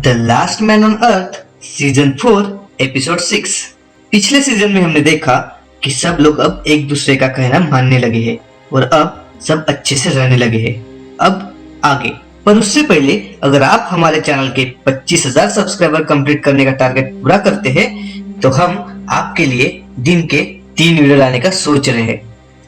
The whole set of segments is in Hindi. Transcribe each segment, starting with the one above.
The last man on earth season 4 episode 6। पिछले सीजन में हमने देखा कि सब लोग अब एक दूसरे का कहना मानने लगे हैं और अब सब अच्छे से रहने लगे हैं। अब आगे, पर उससे पहले अगर आप हमारे चैनल के 25,000 सब्सक्राइबर कंप्लीट करने का टारगेट पूरा करते हैं तो हम आपके लिए दिन के 3 वीडियो लाने का सोच रहे हैं।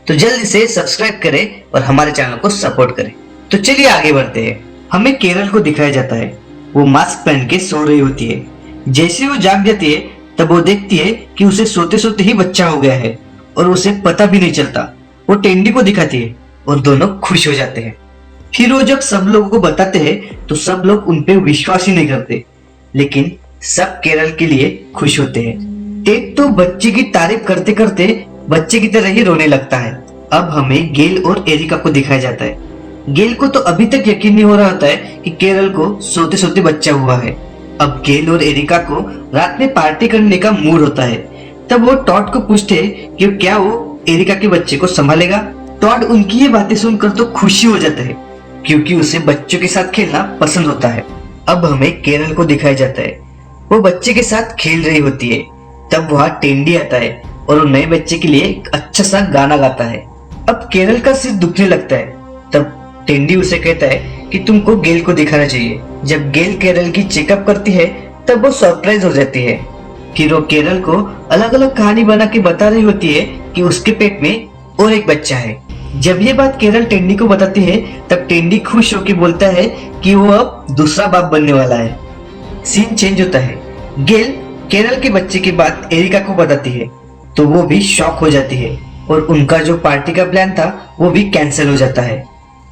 तो जल्दी से सब्सक्राइब करें और हमारे चैनल को सपोर्ट करें। तो चलिए आगे बढ़ते हैं। हमें केरल को दिखाया जाता है, वो मास्क पहन के सो रही होती है। जैसे वो जाग जाती है तब वो देखती है कि उसे सोते सोते ही बच्चा हो गया है और उसे पता भी नहीं चलता। वो टेंडी को दिखाती है और दोनों खुश हो जाते हैं। फिर वो जब सब लोगों को बताते हैं तो सब लोग उन पे विश्वास ही नहीं करते, लेकिन सब केरल के लिए खुश होते हैं। टेक तो बच्चे की तारीफ करते करते बच्चे की तरह ही रोने लगता है। अब हमें गेल और एरिका को दिखाया जाता है। गेल को तो अभी तक यकीन नहीं हो रहा होता है कि केरल को सोते सोते बच्चा हुआ है। अब गेल और एरिका को रात में पार्टी करने का मूड होता है। तब वो टॉड को पूछते हैं कि क्या वो एरिका के बच्चे को संभालेगा। टॉड उनकी ये बातें सुनकर तो खुशी हो जाता है क्योंकि उसे बच्चों के साथ खेलना पसंद होता है। अब हमें केरल को दिखाया जाता है, वो बच्चे के साथ खेल रही होती है। तब वहाँ टेंडी आता है और वो नए बच्चे के लिए एक अच्छा सा गाना गाता है। अब केरल का सिर दुखने लगता है। तब टेंडी उसे कहता है कि तुमको गेल को दिखाना चाहिए। जब गेल केरल की चेकअप करती है तब वो सरप्राइज हो जाती है। फिर वो केरल को अलग अलग कहानी बना के बता रही होती है कि उसके पेट में और एक बच्चा है। जब ये बात केरल टेंडी को बताती है तब टेंडी खुश होकर बोलता है कि वो अब दूसरा बाप बनने वाला है। सीन चेंज होता है। गेल केरल के बच्चे की बात एरिका को बताती है तो वो भी शॉक हो जाती है और उनका जो पार्टी का प्लान था वो भी कैंसिल हो जाता है।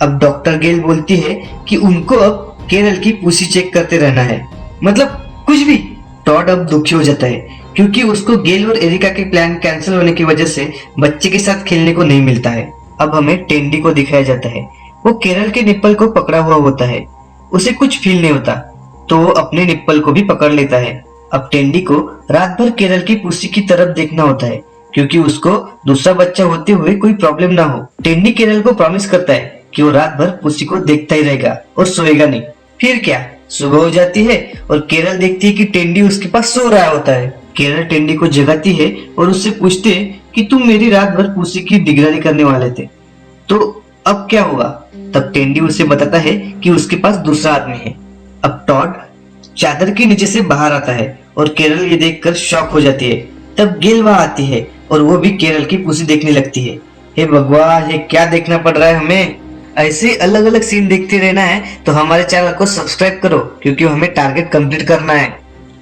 अब डॉक्टर गेल बोलती है कि उनको अब केरल की पूसी चेक करते रहना है, मतलब कुछ भी। टॉड अब दुखी हो जाता है क्योंकि उसको गेल और एरिका के प्लान कैंसिल होने की वजह से बच्चे के साथ खेलने को नहीं मिलता है। अब हमें टेंडी को दिखाया जाता है, वो केरल के निप्पल को पकड़ा हुआ होता है। उसे कुछ फील नहीं होता तो वो अपने निप्पल को भी पकड़ लेता है। अब टेंडी को रात भर केरल की पूसी की तरफ देखना होता है क्योंकि उसको दूसरा बच्चा होते हुए कोई प्रॉब्लम ना हो। टेंडी केरल को प्रॉमिस करता है कि वो रात भर पुसी को देखता ही रहेगा और सोएगा नहीं। फिर क्या, सुबह हो जाती है और केरल देखती है कि टेंडी उसके पास सो रहा होता है। केरल टेंडी को जगाती है और उससे पूछते है कि तुम मेरी रात भर पुसी की निगरानी करने वाले थे, तो अब क्या हुआ। तब टेंडी उसे बताता है कि उसके पास दूसरा आदमी है। अब टॉड चादर के नीचे से बाहर आता है और केरल ये देखकर शॉक हो जाती है। तब गेल वहां आती है और वो भी केरल की पुसी देखने लगती है। हे भगवान, ये क्या देखना पड़ रहा है हमें। ऐसे अलग अलग सीन देखते रहना है तो हमारे चैनल को सब्सक्राइब करो क्योंकि हमें टारगेट कंप्लीट करना है।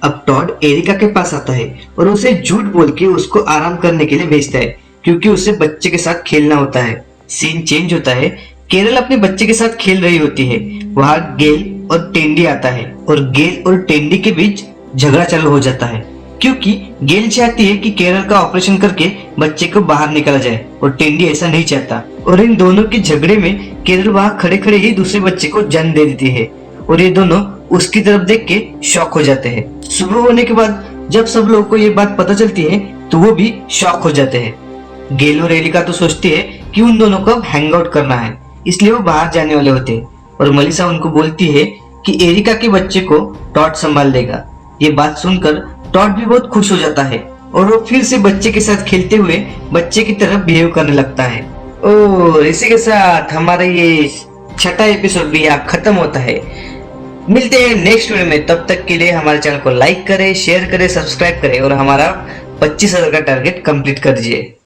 अब टॉड एरिका के पास आता है और उसे झूठ बोल के उसको आराम करने के लिए भेजता है क्योंकि उसे बच्चे के साथ खेलना होता है। सीन चेंज होता है। केरल अपने बच्चे के साथ खेल रही होती है। वहां गेल और टेंडी आता है और गेल और टेंडी के बीच झगड़ा चालू हो जाता है क्योंकि गेल चाहती है कि केरल का ऑपरेशन करके बच्चे को बाहर निकाला जाए और टेंडी ऐसा नहीं चाहता। और इन दोनों के झगड़े में केरल वहां खड़े खड़े ही दूसरे बच्चे को जन्म दे देती है और ये दोनों उसकी तरफ देख के शॉक हो जाते हैं। सुबह होने के बाद जब सब लोगों को ये बात पता चलती है तो वो भी शॉक हो जाते हैं। गेल और एरिका तो सोचती है कि उन दोनों को अब हैंग आउट करना है, इसलिए वो बाहर जाने वाले होते हैं और मलिसा उनको बोलती है कि एरिका के बच्चे को टॉड संभाल लेगा। ये बात सुनकर टॉड भी बहुत खुश हो जाता है और वो फिर से बच्चे के साथ खेलते हुए बच्चे की तरफ बिहेव करने लगता है। और इसी के साथ हमारा ये 6वां एपिसोड भी यहाँ खत्म होता है। मिलते हैं नेक्स्ट वीडियो में, तब तक के लिए हमारे चैनल को लाइक करें, शेयर करें, सब्सक्राइब करें और हमारा 25,000 का टारगेट कंप्लीट कर दीजिए।